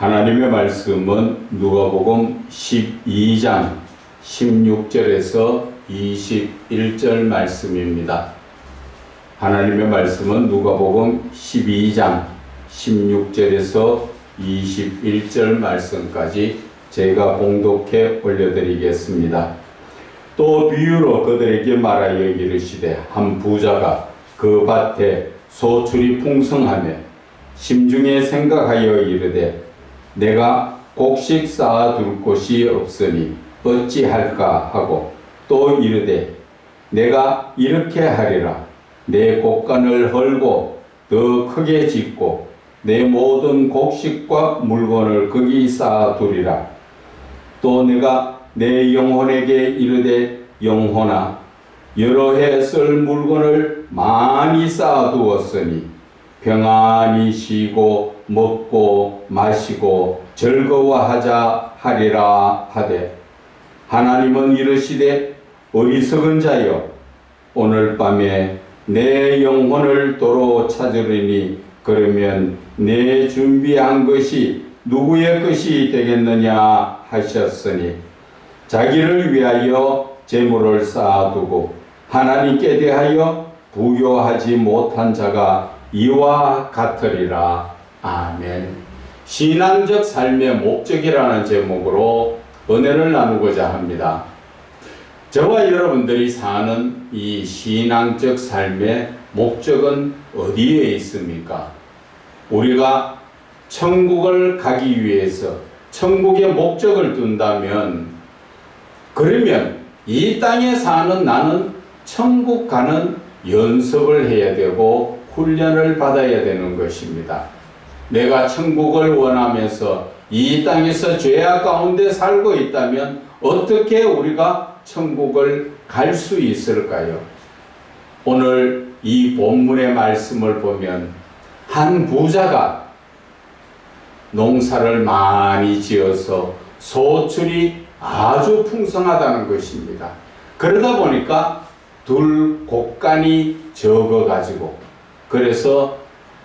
하나님의 말씀은 누가복음 12장 16절에서 21절 말씀입니다. 하나님의 말씀은 누가복음 12장 16절에서 21절 말씀까지 제가 봉독해 올려드리겠습니다. 또 비유로 그들에게 말하여 이르시되 한 부자가 그 밭에 소출이 풍성하며 심중에 생각하여 이르되 내가 곡식 쌓아둘 곳이 없으니 어찌할까 하고 또 이르되 내가 이렇게 하리라. 내 곡간을 헐고 더 크게 짓고 내 모든 곡식과 물건을 거기 쌓아두리라. 또 내가 내 영혼에게 이르되 영혼아 여러 해 쓸 물건을 많이 쌓아두었으니 평안히 쉬고 먹고 마시고 즐거워하자 하리라 하되 하나님은 이르시되 어리석은 자여 오늘 밤에 내 영혼을 도로 찾으리니 그러면 내 준비한 것이 누구의 것이 되겠느냐 하셨으니 자기를 위하여 재물을 쌓아두고 하나님께 대하여 부요하지 못한 자가 이와 같으리라. 아멘. 신앙적 삶의 목적이라는 제목으로 은혜를 나누고자 합니다. 저와 여러분들이 사는 이 신앙적 삶의 목적은 어디에 있습니까? 우리가 천국을 가기 위해서 천국의 목적을 둔다면 그러면 이 땅에 사는 나는 천국 가는 연습을 해야 되고 훈련을 받아야 되는 것입니다. 내가 천국을 원하면서 이 땅에서 죄악 가운데 살고 있다면 어떻게 우리가 천국을 갈 수 있을까요? 오늘 이 본문의 말씀을 보면 한 부자가 농사를 많이 지어서 소출이 아주 풍성하다는 것입니다. 그러다 보니까 둘 곡간이 적어가지고 그래서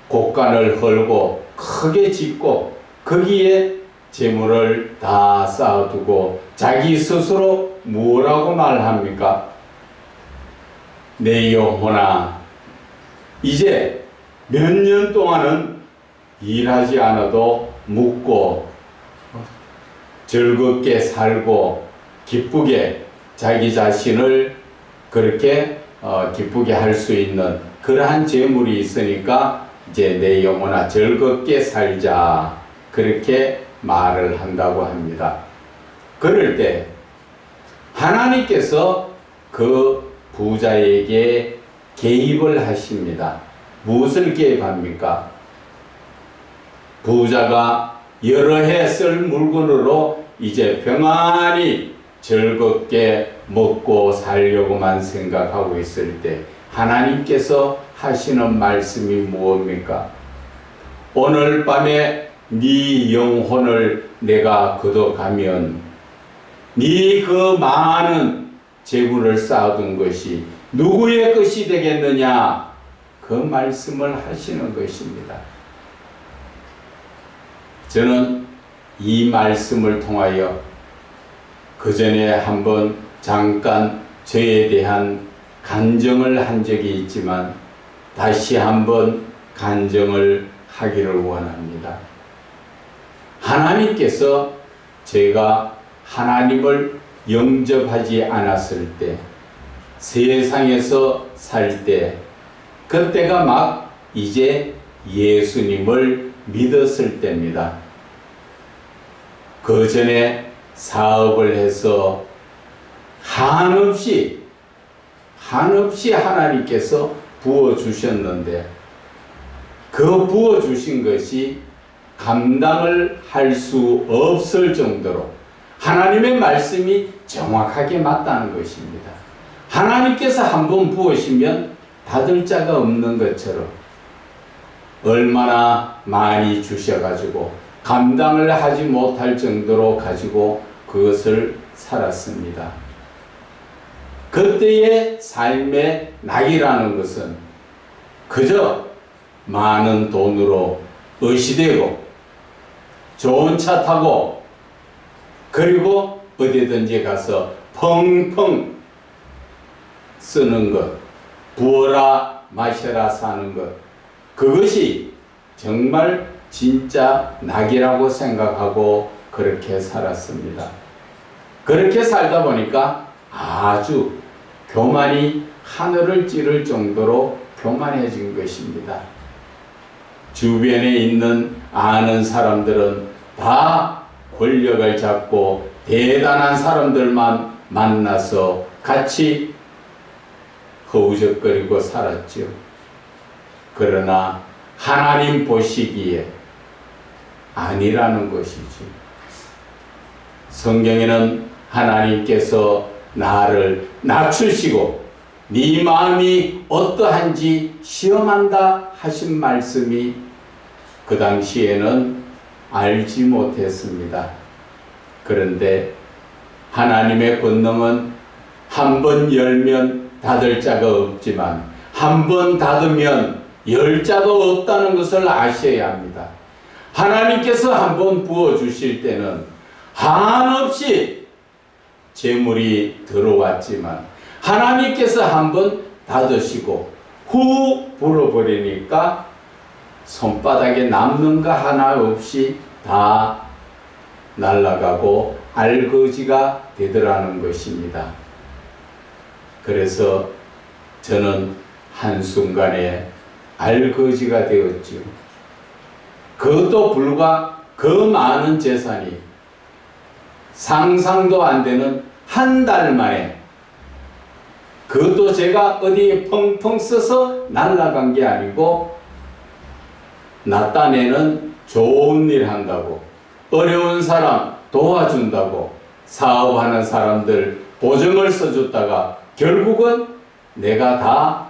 곡간을 헐고 크게 짓고 거기에 재물을 다 쌓아두고 자기 스스로 뭐라고 말합니까? 내 영혼아 이제 몇 년 동안은 일하지 않아도 묵고 즐겁게 살고 기쁘게 자기 자신을 그렇게 기쁘게 할 수 있는 그러한 재물이 있으니까 이제 내 영혼아 즐겁게 살자 그렇게 말을 한다고 합니다. 그럴 때 하나님께서 그 부자에게 개입을 하십니다. 무엇을 개입합니까? 부자가 여러 해 쓸 물건으로 이제 평안히 즐겁게 먹고 살려고만 생각하고 있을 때 하나님께서 하시는 말씀이 무엇입니까? 오늘 밤에 네 영혼을 내가 걷어가면 네 그 많은 재물을 쌓아둔 것이 누구의 것이 되겠느냐? 그 말씀을 하시는 것입니다. 저는 이 말씀을 통하여 그 전에 한번 잠깐 저에 대한 간증을 한 적이 있지만 다시 한번 간증을 하기를 원합니다. 하나님께서 제가 하나님을 영접하지 않았을 때 세상에서 살 때 그때가 막 이제 예수님을 믿었을 때입니다. 그 전에 사업을 해서 한없이 하나님께서 부어주셨는데 그 부어주신 것이 감당을 할 수 없을 정도로 하나님의 말씀이 정확하게 맞다는 것입니다. 하나님께서 한번 부으시면 받을 자가 없는 것처럼 얼마나 많이 주셔가지고 감당을 하지 못할 정도로 가지고 그것을 살았습니다. 그때의 삶의 낙이라는 것은 그저 많은 돈으로 의시되고 좋은 차 타고 그리고 어디든지 가서 펑펑 쓰는 것, 부어라 마셔라 사는 것, 그것이 정말 진짜 낙이라고 생각하고 그렇게 살았습니다. 그렇게 살다 보니까 아주 교만이 하늘을 찌를 정도로 교만해진 것입니다. 주변에 있는 아는 사람들은 다 권력을 잡고 대단한 사람들만 만나서 같이 허우적거리고 살았죠. 그러나 하나님 보시기에 아니라는 것이지. 성경에는 하나님께서 나를 낮추시고 네 마음이 어떠한지 시험한다 하신 말씀이 그 당시에는 알지 못했습니다. 그런데 하나님의 권능은 한 번 열면 닫을 자가 없지만 한 번 닫으면 열 자도 없다는 것을 아셔야 합니다. 하나님께서 한 번 부어주실 때는 한없이 재물이 들어왔지만 하나님께서 한 번 닫으시고 후 불어버리니까 손바닥에 남는 거 하나 없이 다 날아가고 알거지가 되더라는 것입니다. 그래서 저는 한순간에 알거지가 되었죠. 그것도 불과 그 많은 재산이 상상도 안 되는 한 달 만에, 그것도 제가 어디에 펑펑 써서 날아간 게 아니고 나 딴에는 좋은 일 한다고, 어려운 사람 도와준다고, 사업하는 사람들 보증을 써줬다가 결국은 내가 다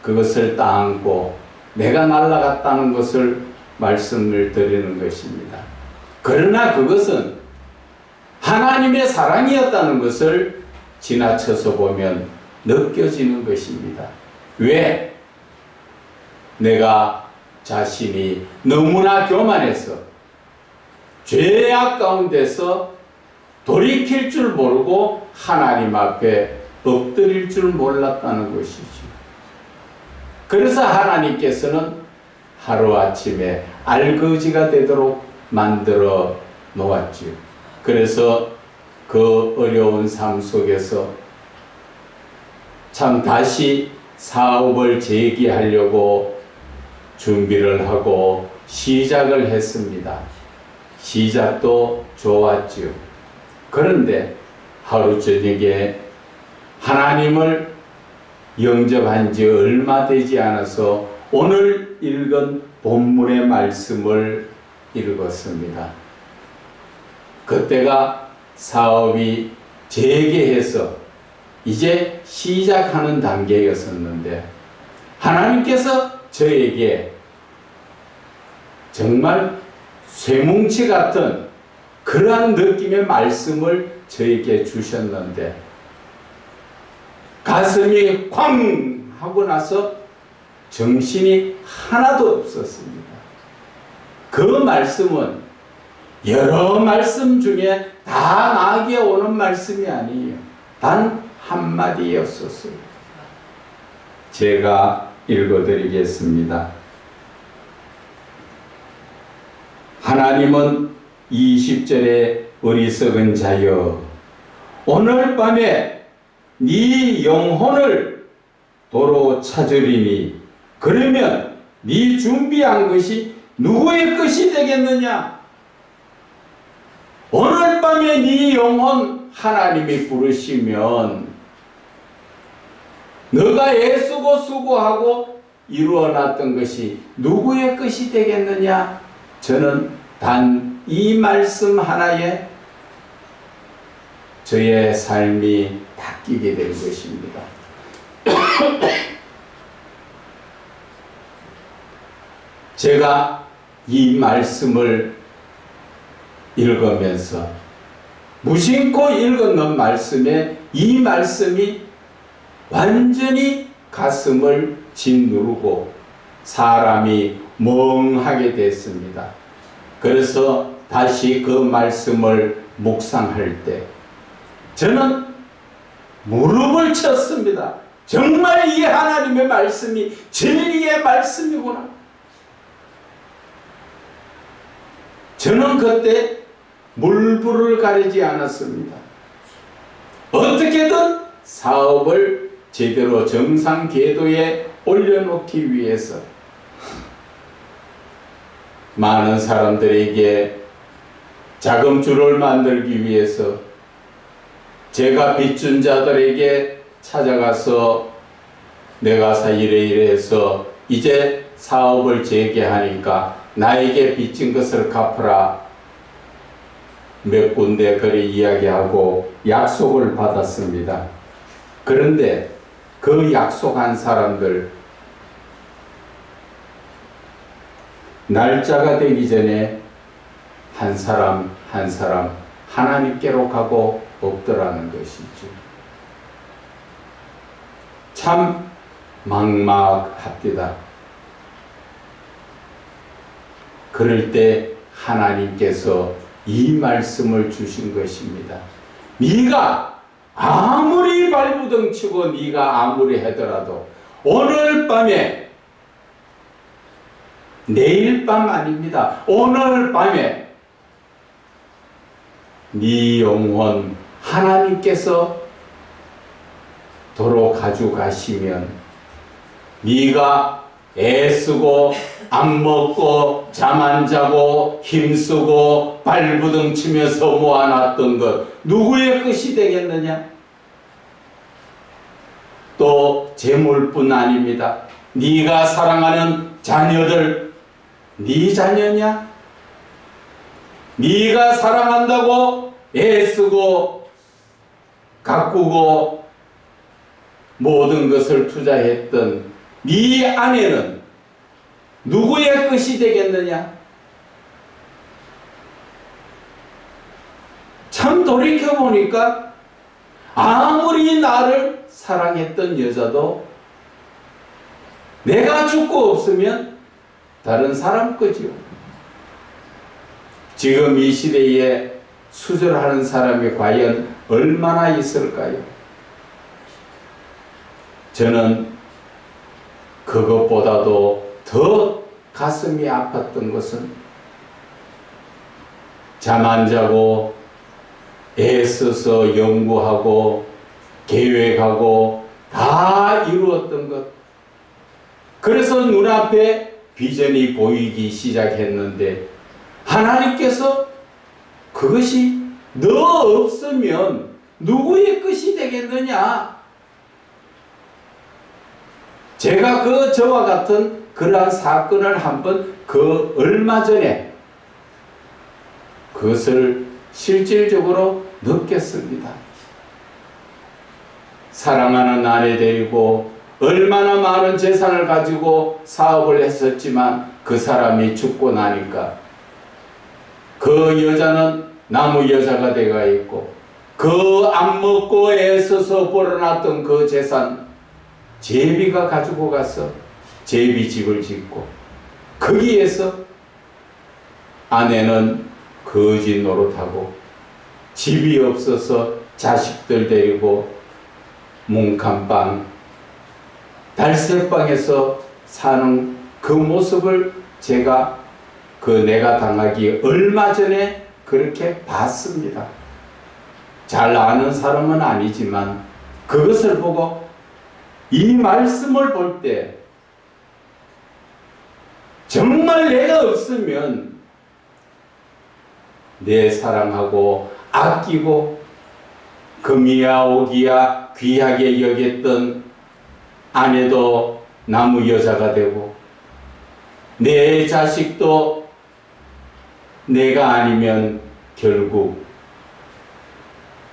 그것을 따안고 내가 날아갔다는 것을 말씀을 드리는 것입니다. 그러나 그것은 하나님의 사랑이었다는 것을 지나쳐서 보면 느껴지는 것입니다. 왜? 내가 자신이 너무나 교만해서 죄악 가운데서 돌이킬 줄 모르고 하나님 앞에 엎드릴 줄 몰랐다는 것이죠. 그래서 하나님께서는 하루아침에 알거지가 되도록 만들어 놓았지요. 그래서 그 어려운 삶 속에서 참 다시 사업을 재기하려고 준비를 하고 시작을 했습니다. 시작도 좋았지요. 그런데 하루 저녁에 하나님을 영접한 지 얼마 되지 않아서 오늘 읽은 본문의 말씀을 읽었습니다. 그때가 사업이 재개해서 이제 시작하는 단계였었는데 하나님께서 저에게 정말 쇠뭉치 같은 그러한 느낌의 말씀을 저에게 주셨는데 가슴이 쾅 하고 나서 정신이 하나도 없었습니다. 그 말씀은 여러 말씀 중에 다 나에게 오는 말씀이 아니에요. 단 한마디였었어요. 제가 읽어드리겠습니다. 하나님은 20절에 어리석은 자여 오늘 밤에 네 영혼을 도로 찾으리니 그러면 네 준비한 것이 누구의 것이 되겠느냐? 오늘 밤에 네 영혼 하나님이 부르시면 너가 애쓰고 수고하고 이루어놨던 것이 누구의 것이 되겠느냐? 저는 단 이 말씀 하나에 저의 삶이 바뀌게 된 것입니다. 제가 이 말씀을 읽으면서 무심코 읽었는 말씀에 이 말씀이 완전히 가슴을 짓누르고 사람이 멍하게 됐습니다. 그래서 다시 그 말씀을 묵상할 때 저는 무릎을 쳤습니다. 정말 이 하나님의 말씀이 진리의 말씀이구나. 저는 그때 물불을 가리지 않았습니다. 어떻게든 사업을 제대로 정상 궤도에 올려놓기 위해서 많은 사람들에게 자금줄을 만들기 위해서 제가 빚준 자들에게 찾아가서 내가 이래 해서 이제 사업을 재개하니까 나에게 빚진 것을 갚으라 몇 군데 그리 이야기하고 약속을 받았습니다. 그런데 그 약속한 사람들 날짜가 되기 전에 한 사람 한 사람 하나님께로 가고 없더라는 것이죠. 참 막막합니다. 그럴 때 하나님께서 이 말씀을 주신 것입니다. 네가 아무리 발부둥치고 네가 아무리 하더라도 오늘 밤에, 내일 밤 아닙니다. 오늘 밤에 네 영혼 하나님께서 도로 가져가시면 네가 애쓰고 안 먹고 잠 안 자고 힘쓰고 발부둥치면서 모아놨던 것 누구의 것이 되겠느냐? 또 재물뿐 아닙니다. 네가 사랑하는 자녀들 네 자녀냐? 네가 사랑한다고 애쓰고 가꾸고 모든 것을 투자했던 네 아내는 누구의 것이 되겠느냐? 참 돌이켜보니까 아무리 나를 사랑했던 여자도 내가 죽고 없으면 다른 사람 거지요. 지금 이 시대에 수절하는 사람이 과연 얼마나 있을까요? 저는 그것보다도 더 가슴이 아팠던 것은 잠 안 자고 애써서 연구하고 계획하고 다 이루었던 것. 그래서 눈앞에 비전이 보이기 시작했는데 하나님께서 그것이 너 없으면 누구의 것이 되겠느냐? 제가 저와 같은 그러한 사건을 한번 얼마 전에 그것을 실질적으로 느꼈습니다. 사랑하는 아내 데리고 얼마나 많은 재산을 가지고 사업을 했었지만 그 사람이 죽고 나니까 그 여자는 나무 여자가 돼가 있고 그 안 먹고 애써서 벌어놨던 그 재산 제비가 가지고 가서 제비집을 짓고 거기에서 아내는 거지 노릇하고 집이 없어서 자식들 데리고 뭉칸방 달새방에서 사는 그 모습을 제가 내가 당하기 얼마 전에 그렇게 봤습니다. 잘 아는 사람은 아니지만 그것을 보고 이 말씀을 볼 때 정말 내가 없으면 내 사랑하고 아끼고 금이야 옥이야 귀하게 여겼던 아내도 나무 여자가 되고 내 자식도 내가 아니면 결국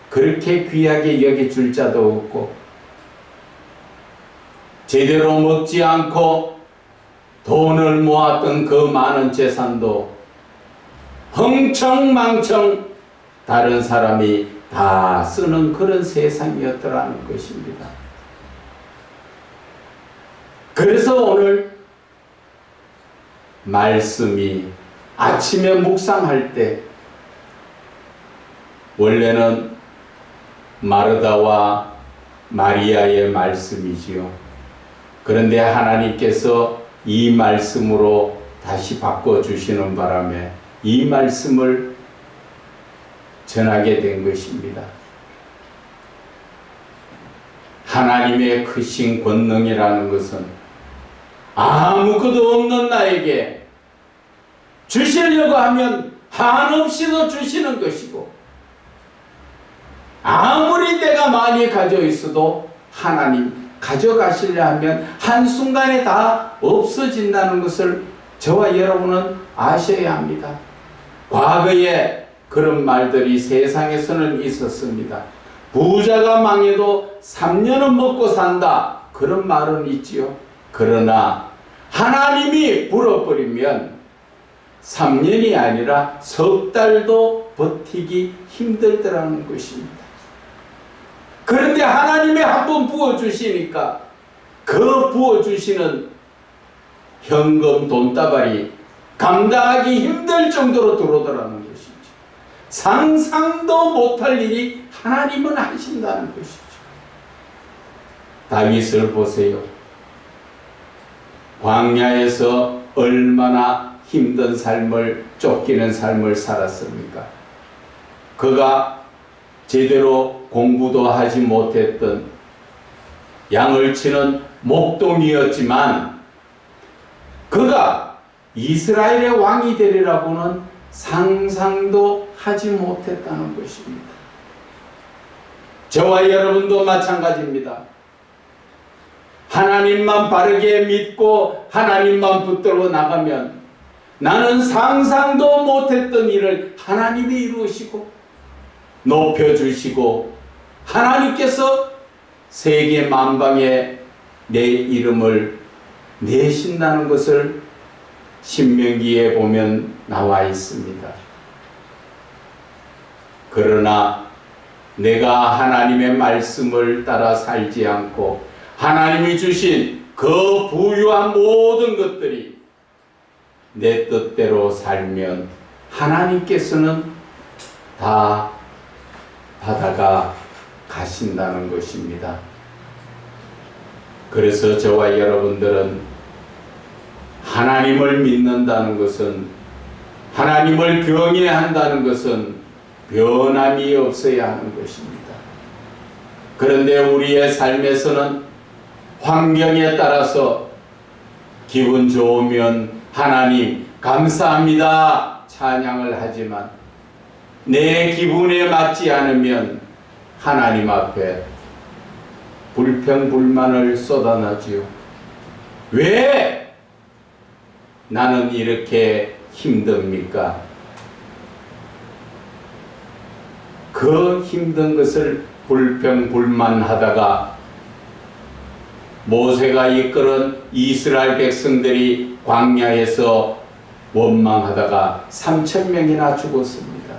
그렇게 귀하게 여겨줄 자도 없고 제대로 먹지 않고 돈을 모았던 그 많은 재산도 흥청망청 다른 사람이 다 쓰는 그런 세상이었더라는 것입니다. 그래서 오늘 말씀이 아침에 묵상할 때 원래는 마르다와 마리아의 말씀이지요. 그런데 하나님께서 이 말씀으로 다시 바꿔주시는 바람에 이 말씀을 전하게 된 것입니다. 하나님의 크신 권능이라는 것은 아무것도 없는 나에게 주시려고 하면 한없이도 주시는 것이고, 아무리 내가 많이 가져 있어도 하나님 가져가시려 하면 한순간에 다 없어진다는 것을 저와 여러분은 아셔야 합니다. 과거에 그런 말들이 세상에서는 있었습니다. 부자가 망해도 3년은 먹고 산다, 그런 말은 있지요. 그러나 하나님이 불어버리면 3년이 아니라 석 달도 버티기 힘들더라는 것입니다. 그런데 하나님이 한번 부어주시니까 그 부어주시는 현금 돈다발이 감당하기 힘들 정도로 들어오더라는 것이죠. 상상도 못할 일이 하나님은 하신다는 것이죠. 다윗을 보세요. 광야에서 얼마나 힘든 삶을, 쫓기는 삶을 살았습니까? 그가 제대로 공부도 하지 못했던 양을 치는 목동이었지만 그가 이스라엘의 왕이 되리라고는 상상도 하지 못했다는 것입니다. 저와 여러분도 마찬가지입니다. 하나님만 바르게 믿고 하나님만 붙들어 나가면 나는 상상도 못했던 일을 하나님이 이루시고 높여주시고 하나님께서 세계 만방에 내 이름을 내신다는 것을 신명기에 보면 나와 있습니다. 그러나 내가 하나님의 말씀을 따라 살지 않고 하나님이 주신 그 부유한 모든 것들이 내 뜻대로 살면 하나님께서는 다 받아가 가신다는 것입니다. 그래서 저와 여러분들은 하나님을 믿는다는 것은, 하나님을 경외한다는 것은 변함이 없어야 하는 것입니다. 그런데 우리의 삶에서는 환경에 따라서 기분 좋으면 하나님 감사합니다 찬양을 하지만 내 기분에 맞지 않으면 하나님 앞에 불평불만을 쏟아내지요. 왜 나는 이렇게 힘듭니까? 그 힘든 것을 불평불만하다가 모세가 이끌은 이스라엘 백성들이 광야에서 원망하다가 3,000명이나 죽었습니다.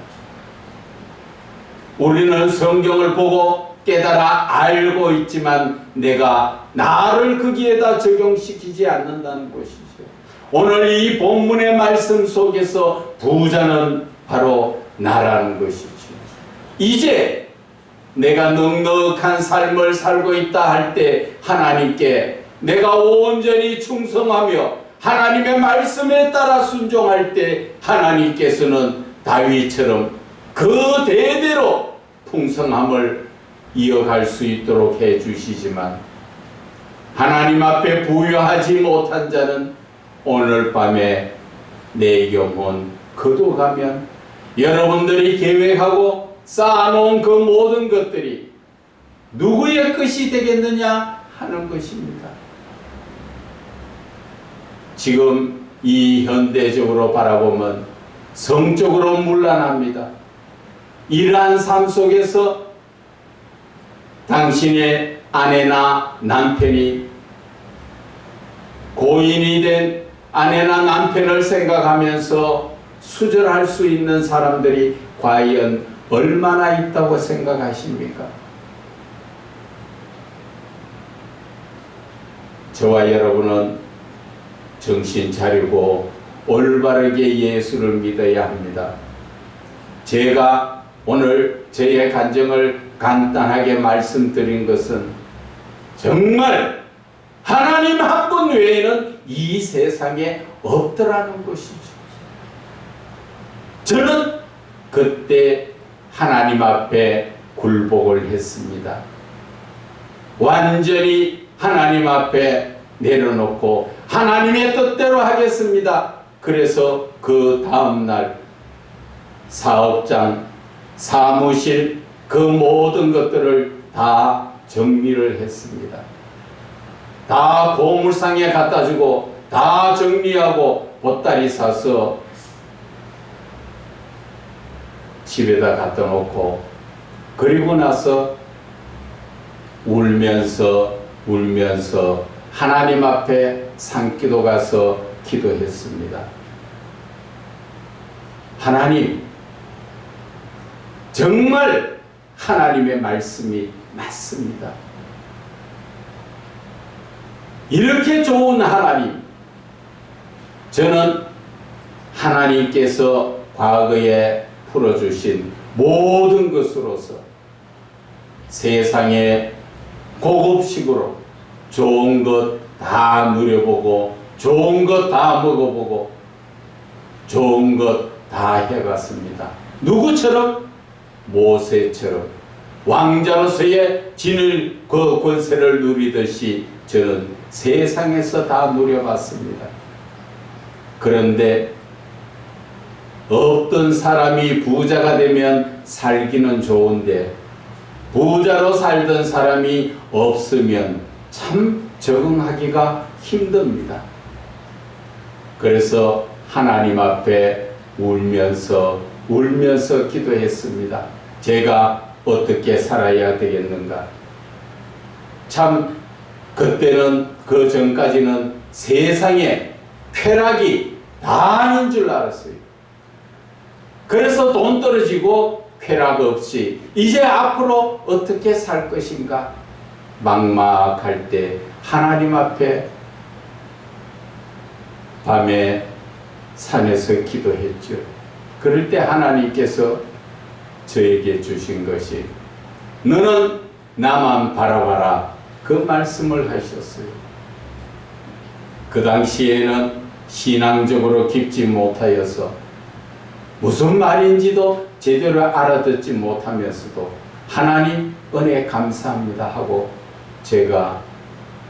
우리는 성경을 보고 깨달아 알고 있지만 내가 나를 거기에다 적용시키지 않는다는 것이죠. 오늘 이 본문의 말씀 속에서 부자는 바로 나라는 것이죠. 이제 내가 넉넉한 삶을 살고 있다 할 때 하나님께 내가 온전히 충성하며 하나님의 말씀에 따라 순종할 때 하나님께서는 다윗처럼 그 대대로 풍성함을 이어갈 수 있도록 해주시지만 하나님 앞에 부여하지 못한 자는 오늘 밤에 내 영혼 거둬가면 여러분들이 계획하고 쌓아놓은 그 모든 것들이 누구의 것이 되겠느냐 하는 것입니다. 지금 이 현대적으로 바라보면 성적으로 문란합니다. 이러한 삶 속에서 당신의 아내나 남편이 고인이 된 아내나 남편을 생각하면서 수절할 수 있는 사람들이 과연 얼마나 있다고 생각하십니까? 저와 여러분은 정신 차리고 올바르게 예수를 믿어야 합니다. 제가 오늘 저의 간증을 간단하게 말씀드린 것은 정말 하나님 한 분 외에는 이 세상에 없더라는 것이죠. 저는 그때 하나님 앞에 굴복을 했습니다. 완전히 하나님 앞에 내려놓고 하나님의 뜻대로 하겠습니다. 그래서 그 다음날 사업장, 사무실, 그 모든 것들을 다 정리를 했습니다. 다 고물상에 갖다 주고 다 정리하고 보따리 사서 집에다 갖다 놓고, 그리고 나서 울면서 하나님 앞에 산기도 가서 기도했습니다. 하나님, 정말 하나님의 말씀이 맞습니다. 이렇게 좋은 하나님, 저는 하나님께서 과거에 풀어주신 모든 것으로서 세상에 고급식으로 좋은 것 다 누려보고 좋은 것 다 먹어보고 좋은 것 다 해봤습니다. 누구처럼? 모세처럼 왕자로서의 진을 그 권세를 누리듯이 저는 세상에서 다 누려봤습니다. 그런데 어떤 사람이 부자가 되면 살기는 좋은데 부자로 살던 사람이 없으면 참 적응하기가 힘듭니다. 그래서 하나님 앞에 울면서 기도했습니다. 제가 어떻게 살아야 되겠는가? 참 그때는, 그 전까지는 세상에 쾌락이 다인 줄 알았어요. 그래서 돈 떨어지고 쾌락 없이 이제 앞으로 어떻게 살 것인가 막막할 때 하나님 앞에 밤에 산에서 기도했죠. 그럴 때 하나님께서 저에게 주신 것이 너는 나만 바라봐라, 그 말씀을 하셨어요. 그 당시에는 신앙적으로 깊지 못하여서 무슨 말인지도 제대로 알아듣지 못하면서도 하나님 은혜 감사합니다 하고 제가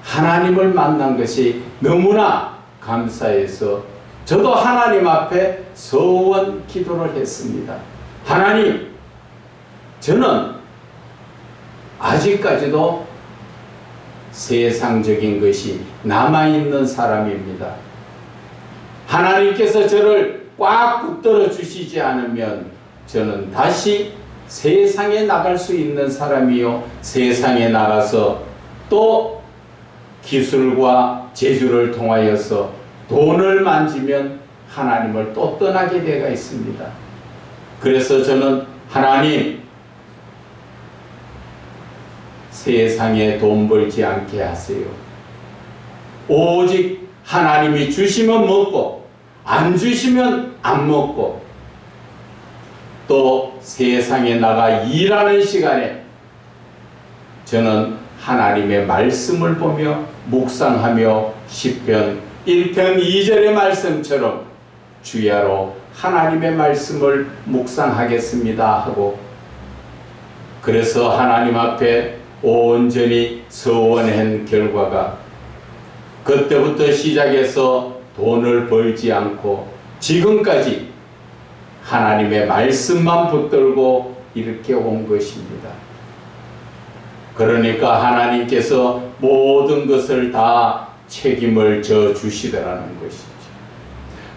하나님을 만난 것이 너무나 감사해서 저도 하나님 앞에 서원 기도를 했습니다. 하나님, 저는 아직까지도 세상적인 것이 남아있는 사람입니다. 하나님께서 저를 꽉 붙들어 주시지 않으면 저는 다시 세상에 나갈 수 있는 사람이요, 세상에 나가서 또 기술과 재주를 통하여서 돈을 만지면 하나님을 또 떠나게 되어 있습니다. 그래서 저는 하나님, 세상에 돈 벌지 않게 하세요. 오직 하나님이 주시면 먹고 안 주시면 안 먹고 또 세상에 나가 일하는 시간에 저는 하나님의 말씀을 보며 묵상하며 시편 1편 2절의 말씀처럼 주야로 하나님의 말씀을 묵상하겠습니다 하고, 그래서 하나님 앞에 온전히 서원한 결과가 그때부터 시작해서 돈을 벌지 않고 지금까지 하나님의 말씀만 붙들고 이렇게 온 것입니다. 그러니까 하나님께서 모든 것을 다 책임을 져 주시더라는 것이죠.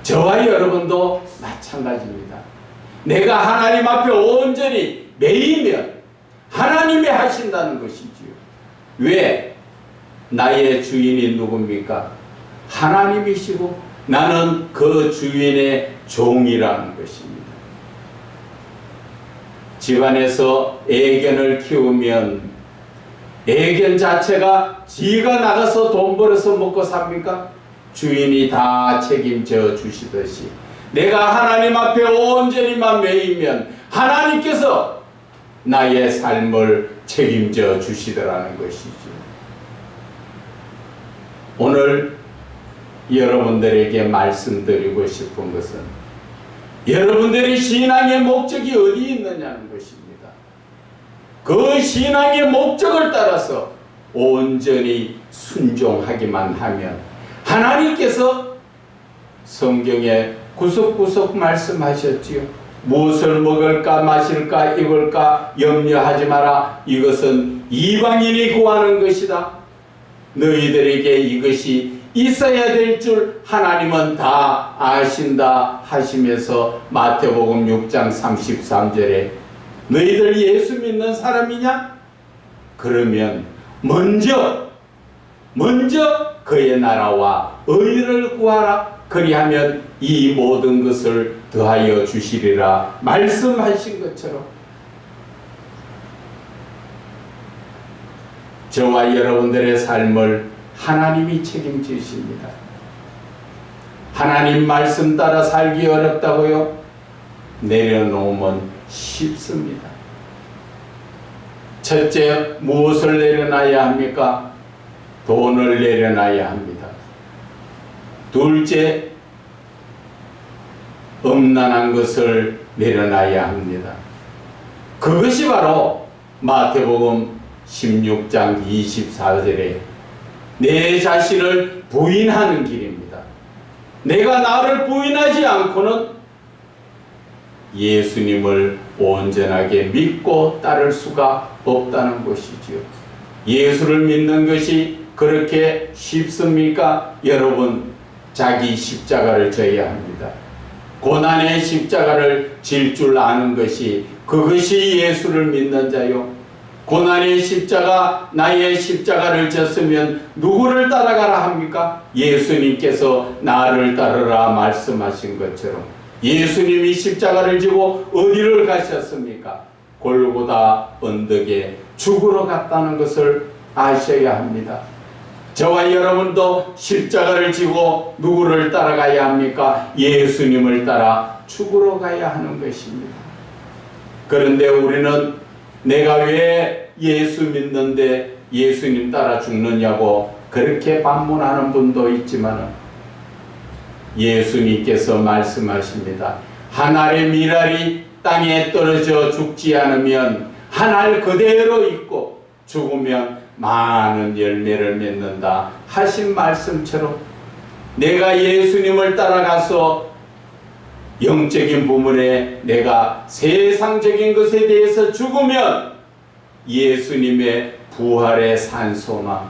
저와 여러분도 마찬가지입니다. 내가 하나님 앞에 온전히 매이면 하나님이 하신다는 것이지요. 왜? 나의 주인이 누굽니까? 하나님이시고 나는 그 주인의 종이라는 것입니다. 집안에서 애견을 키우면 애견 자체가 지가 나가서 돈 벌어서 먹고 삽니까? 주인이 다 책임져 주시듯이 내가 하나님 앞에 온전히만 매이면 하나님께서 나의 삶을 책임져 주시더라는 것이죠. 오늘 여러분들에게 말씀드리고 싶은 것은 여러분들의 신앙의 목적이 어디 있느냐는 것입니다. 그 신앙의 목적을 따라서 온전히 순종하기만 하면 하나님께서 성경에 구석구석 말씀하셨지요. 무엇을 먹을까 마실까 입을까 염려하지 마라. 이것은 이방인이 구하는 것이다. 너희들에게 이것이 있어야 될 줄 하나님은 다 아신다 하시면서 마태복음 6장 33절에 너희들 예수 믿는 사람이냐? 그러면 먼저 그의 나라와 의를 구하라. 그리하면 이 모든 것을 더하여 주시리라 말씀하신 것처럼 저와 여러분들의 삶을 하나님이 책임지십니다. 하나님 말씀 따라 살기 어렵다고요? 내려놓으면 쉽습니다. 첫째, 무엇을 내려놔야 합니까? 돈을 내려놔야 합니다. 둘째, 음란한 것을 내려놔야 합니다. 그것이 바로 마태복음 16장 24절에 내 자신을 부인하는 길입니다. 내가 나를 부인하지 않고는 예수님을 온전하게 믿고 따를 수가 없다는 것이지요. 예수를 믿는 것이 그렇게 쉽습니까? 여러분, 자기 십자가를 져야 합니다. 고난의 십자가를 질 줄 아는 것이 그것이 예수를 믿는 자요. 고난의 십자가, 나의 십자가를 졌으면 누구를 따라가라 합니까? 예수님께서 나를 따르라 말씀하신 것처럼 예수님이 십자가를 지고 어디를 가셨습니까? 골고다 언덕에 죽으러 갔다는 것을 아셔야 합니다. 저와 여러분도 십자가를 지고 누구를 따라가야 합니까? 예수님을 따라 죽으러 가야 하는 것입니다. 그런데 우리는 내가 왜 예수 믿는데 예수님 따라 죽느냐고 그렇게 반문하는 분도 있지만 예수님께서 말씀하십니다. 한 알의 밀알이 땅에 떨어져 죽지 않으면 한 알 그대로 있고 죽으면 많은 열매를 맺는다 하신 말씀처럼 내가 예수님을 따라가서 영적인 부분에 내가 세상적인 것에 대해서 죽으면 예수님의 부활의 산소나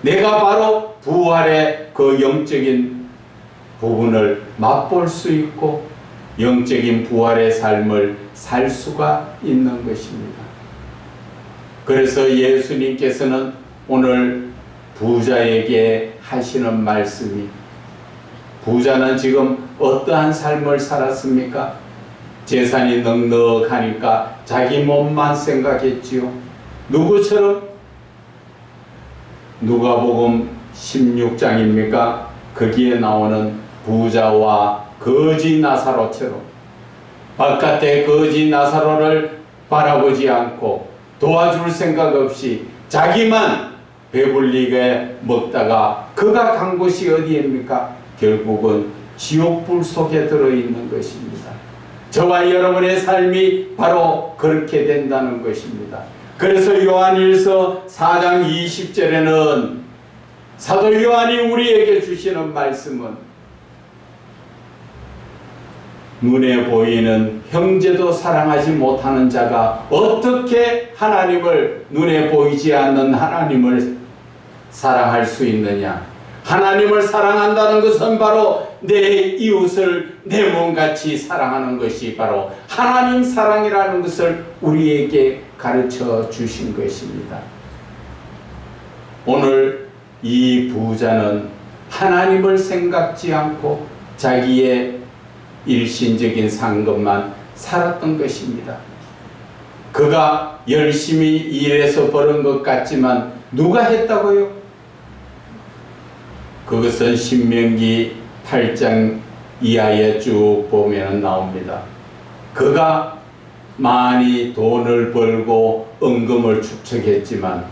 내가 바로 부활의 그 영적인 부분을 맛볼 수 있고 영적인 부활의 삶을 살 수가 있는 것입니다. 그래서 예수님께서는 오늘 부자에게 하시는 말씀이 부자는 지금 어떠한 삶을 살았습니까? 재산이 넉넉하니까 자기 몸만 생각했지요. 누구처럼? 누가복음 16장입니까? 거기에 나오는 부자와 거지 나사로처럼 바깥에 거지 나사로를 바라보지 않고 도와줄 생각 없이 자기만 배불리게 먹다가 그가 간 곳이 어디입니까? 결국은 지옥불 속에 들어있는 것입니다. 저와 여러분의 삶이 바로 그렇게 된다는 것입니다. 그래서 요한일서 4장 20절에는 사도 요한이 우리에게 주시는 말씀은 눈에 보이는 형제도 사랑하지 못하는 자가 어떻게 하나님을 눈에 보이지 않는 하나님을 사랑할 수 있느냐? 하나님을 사랑한다는 것은 바로 내 이웃을 내 몸같이 사랑하는 것이 바로 하나님 사랑이라는 것을 우리에게 가르쳐 주신 것입니다. 오늘 이 부자는 하나님을 생각지 않고 자기의 일신적인 상급만 살았던 것입니다. 그가 열심히 일해서 버는 것 같지만 누가 했다고요? 그것은 신명기 8장 이하에 쭉 보면 나옵니다. 그가 많이 돈을 벌고 은금을 축적했지만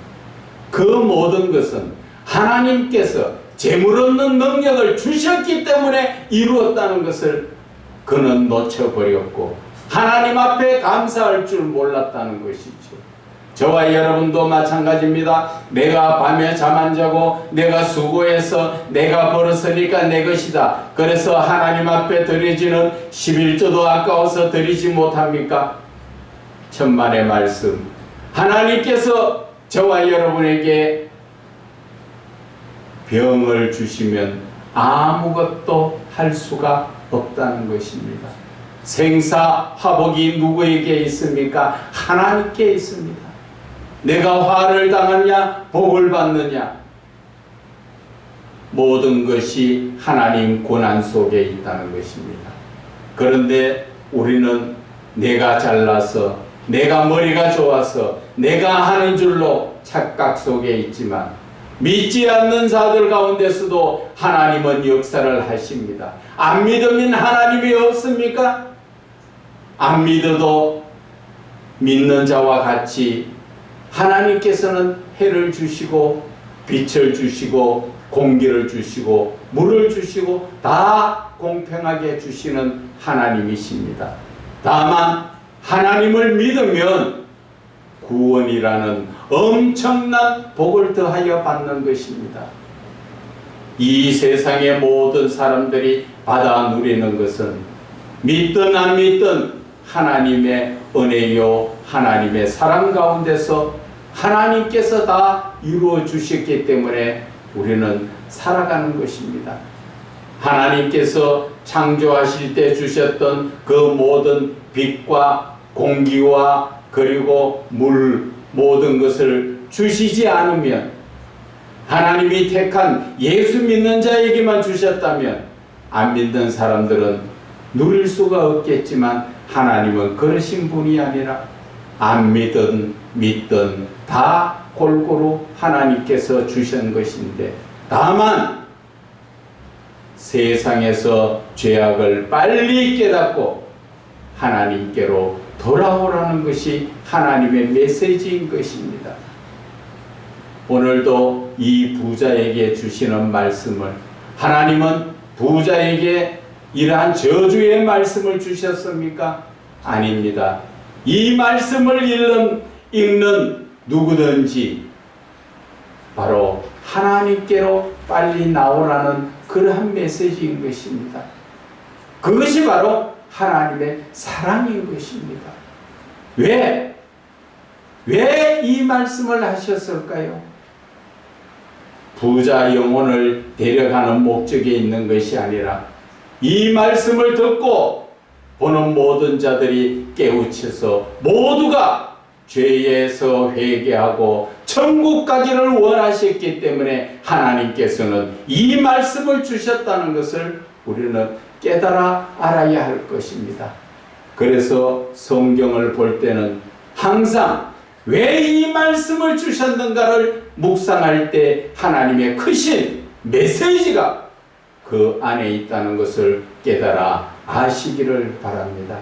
그 모든 것은 하나님께서 재물 얻는 능력을 주셨기 때문에 이루었다는 것을 그는 놓쳐버렸고 하나님 앞에 감사할 줄 몰랐다는 것이죠. 저와 여러분도 마찬가지입니다. 내가 밤에 잠 안 자고 내가 수고해서 내가 벌었으니까 내 것이다. 그래서 하나님 앞에 드려지는 11조도 아까워서 드리지 못합니까? 천만의 말씀. 하나님께서 저와 여러분에게 병을 주시면 아무것도 할 수가 없다는 것입니다. 생사화복이 누구에게 있습니까? 하나님께 있습니다. 내가 화를 당하냐 복을 받느냐, 모든 것이 하나님 권한 속에 있다는 것입니다. 그런데 우리는 내가 잘나서 내가 머리가 좋아서 내가 하는 줄로 착각 속에 있지만 믿지 않는 자들 가운데서도 하나님은 역사를 하십니다. 안 믿으면 하나님이 없습니까? 안 믿어도 믿는 자와 같이 하나님께서는 해를 주시고 빛을 주시고 공기를 주시고 물을 주시고 다 공평하게 주시는 하나님이십니다. 다만 하나님을 믿으면 구원이라는 엄청난 복을 더하여 받는 것입니다. 이 세상의 모든 사람들이 받아 누리는 것은 믿든 안 믿든 하나님의 은혜요 하나님의 사랑 가운데서 하나님께서 다 이루어 주셨기 때문에 우리는 살아가는 것입니다. 하나님께서 창조하실 때 주셨던 그 모든 빛과 공기와 그리고 물 모든 것을 주시지 않으면, 하나님이 택한 예수 믿는 자에게만 주셨다면 안 믿는 사람들은 누릴 수가 없겠지만 하나님은 그러신 분이 아니라 안 믿든 믿든 다 골고루 하나님께서 주신 것인데, 다만 세상에서 죄악을 빨리 깨닫고 하나님께로 돌아오라는 것이 하나님의 메시지인 것입니다. 오늘도 이 부자에게 주시는 말씀을, 하나님은 부자에게 이러한 저주의 말씀을 주셨습니까? 아닙니다. 이 말씀을 읽는 누구든지 바로 하나님께로 빨리 나오라는 그러한 메시지인 것입니다. 그것이 바로 하나님의 사랑인 것입니다. 왜 이 말씀을 하셨을까요? 부자 영혼을 데려가는 목적에 있는 것이 아니라 이 말씀을 듣고 보는 모든 자들이 깨우쳐서 모두가 죄에서 회개하고 천국 가기를 원하셨기 때문에 하나님께서는 이 말씀을 주셨다는 것을 우리는 깨달아 알아야 할 것입니다. 그래서 성경을 볼 때는 항상 왜 이 말씀을 주셨는가를 묵상할 때 하나님의 크신 메시지가 그 안에 있다는 것을 깨달아 아시기를 바랍니다.